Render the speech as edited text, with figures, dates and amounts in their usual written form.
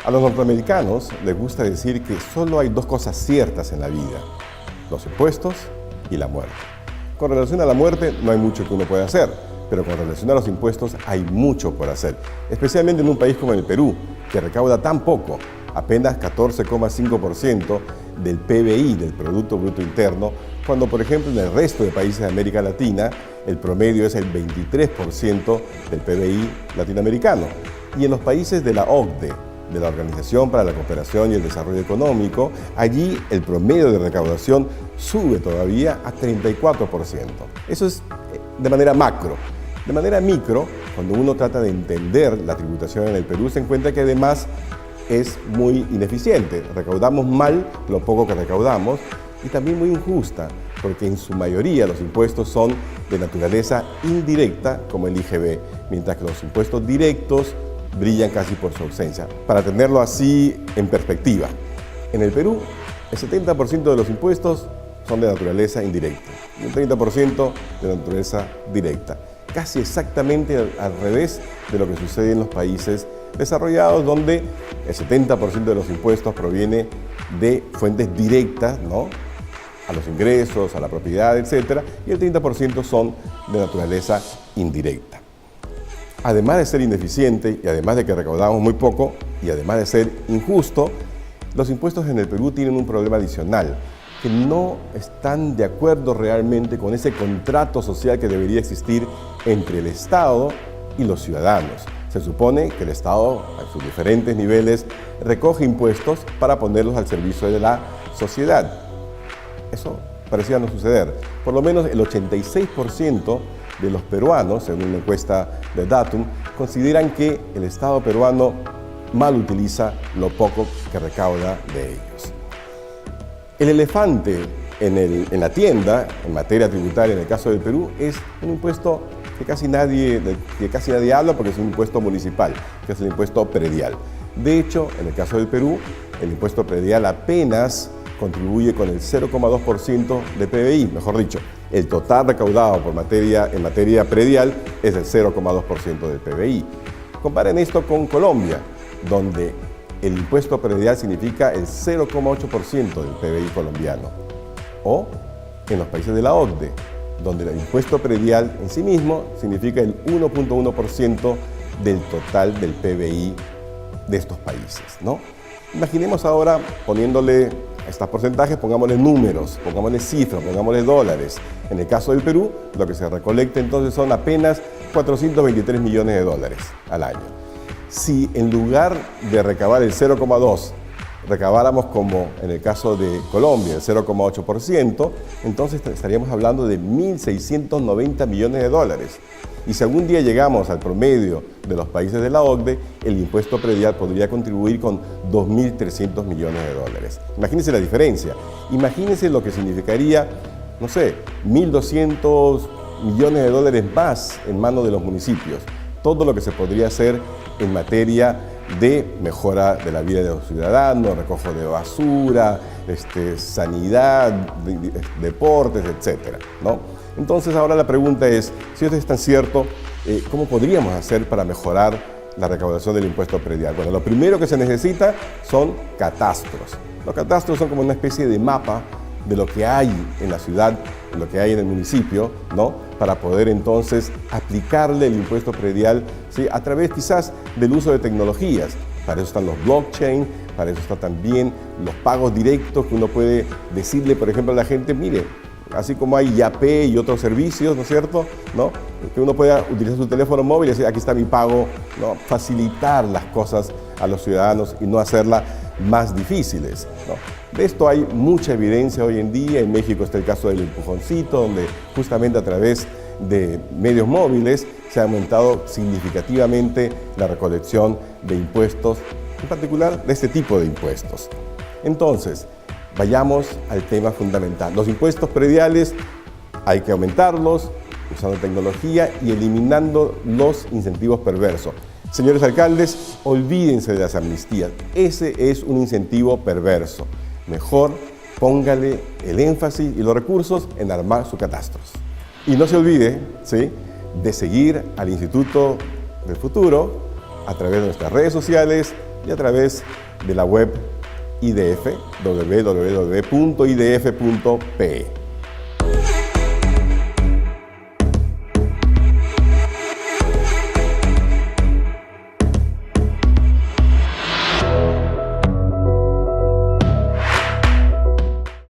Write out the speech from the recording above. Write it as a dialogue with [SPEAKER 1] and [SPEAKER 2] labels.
[SPEAKER 1] A los norteamericanos les gusta decir que solo hay dos cosas ciertas en la vida: los impuestos y la muerte. Con relación a la muerte no hay mucho que uno pueda hacer, pero con relación a los impuestos hay mucho por hacer, especialmente en un país como el Perú, que recauda tan poco, apenas 14,5% del PBI, del Producto Bruto Interno, cuando por ejemplo en el resto de países de América Latina el promedio es el 23% del PBI latinoamericano. Y en los países de la OCDE, de la Organización para la Cooperación y el Desarrollo Económico, allí el promedio de recaudación sube todavía a 34%. Eso es de manera macro. De manera micro, cuando uno trata de entender la tributación en el Perú, se encuentra que además es muy ineficiente. Recaudamos mal lo poco que recaudamos y también muy injusta, porque en su mayoría los impuestos son de naturaleza indirecta, como el IGB, mientras que los impuestos directos brillan casi por su ausencia. Para tenerlo así en perspectiva, en el Perú el 70% de los impuestos son de naturaleza indirecta y el 30% de naturaleza directa. Casi exactamente al revés de lo que sucede en los países desarrollados, donde el 70% de los impuestos proviene de fuentes directas, ¿no?, a los ingresos, a la propiedad, etc., y el 30% son de naturaleza indirecta. Además de ser ineficiente y además de que recaudamos muy poco y además de ser injusto, los impuestos en el Perú tienen un problema adicional, que no están de acuerdo realmente con ese contrato social que debería existir entre el Estado y los ciudadanos. Se supone que el Estado, a sus diferentes niveles, recoge impuestos para ponerlos al servicio de la sociedad. Eso parecía no suceder. Por lo menos el 86% de los peruanos, según una encuesta de Datum, consideran que el Estado peruano mal utiliza lo poco que recauda de ellos. El elefante en la tienda, en materia tributaria en el caso del Perú, es un impuesto que casi nadie habla, porque es un impuesto municipal, que es el impuesto predial. De hecho, en el caso del Perú, el impuesto predial apenas contribuye con el 0,2% de PBI, mejor dicho, el total recaudado en materia predial es el 0,2% del PBI. Comparen esto con Colombia, donde el impuesto predial significa el 0,8% del PBI colombiano, o en los países de la OCDE, donde el impuesto predial en sí mismo significa el 1,1% del total del PBI de estos países, ¿no? Imaginemos ahora, poniéndole estos porcentajes, pongámosle números, pongámosle cifras, pongámosle dólares. En el caso del Perú, lo que se recolecta entonces son apenas 423 millones de dólares al año. Si en lugar de recabar el 0,2%, recabáramos, como en el caso de Colombia, el 0,8%, entonces estaríamos hablando de 1.690 millones de dólares. Y si algún día llegamos al promedio de los países de la OCDE, el impuesto predial podría contribuir con 2.300 millones de dólares. Imagínense la diferencia. Imagínense lo que significaría, no sé, 1.200 millones de dólares más en manos de los municipios. Todo lo que se podría hacer en materia de mejora de la vida de los ciudadanos, recojo de basura, sanidad, deportes, etcétera, ¿no? Entonces ahora la pregunta es, si esto es tan cierto, ¿cómo podríamos hacer para mejorar la recaudación del impuesto predial? Bueno, lo primero que se necesita son catastros. Los catastros son como una especie de mapa de lo que hay en la ciudad, de lo que hay en el municipio, ¿no?, para poder entonces aplicarle el impuesto predial, ¿sí?, a través quizás del uso de tecnologías. Para eso están los blockchain, para eso están también los pagos directos, que uno puede decirle, por ejemplo, a la gente, mire, así como hay Yapé y otros servicios, ¿no es cierto?, ¿no?, que uno pueda utilizar su teléfono móvil y decir, aquí está mi pago, ¿no?, facilitar las cosas a los ciudadanos y no hacerlas más difíciles, ¿no? De esto hay mucha evidencia hoy en día. En México está el caso del empujoncito, donde justamente a través de medios móviles se ha aumentado significativamente la recolección de impuestos, en particular de este tipo de impuestos. Entonces, vayamos al tema fundamental. Los impuestos prediales hay que aumentarlos usando tecnología y eliminando los incentivos perversos. Señores alcaldes, olvídense de las amnistías. Ese es un incentivo perverso. Mejor póngale el énfasis y los recursos en armar sus catastros. Y no se olvide, ¿sí?, de seguir al Instituto del Futuro a través de nuestras redes sociales y a través de la web IDF, www.idf.pe.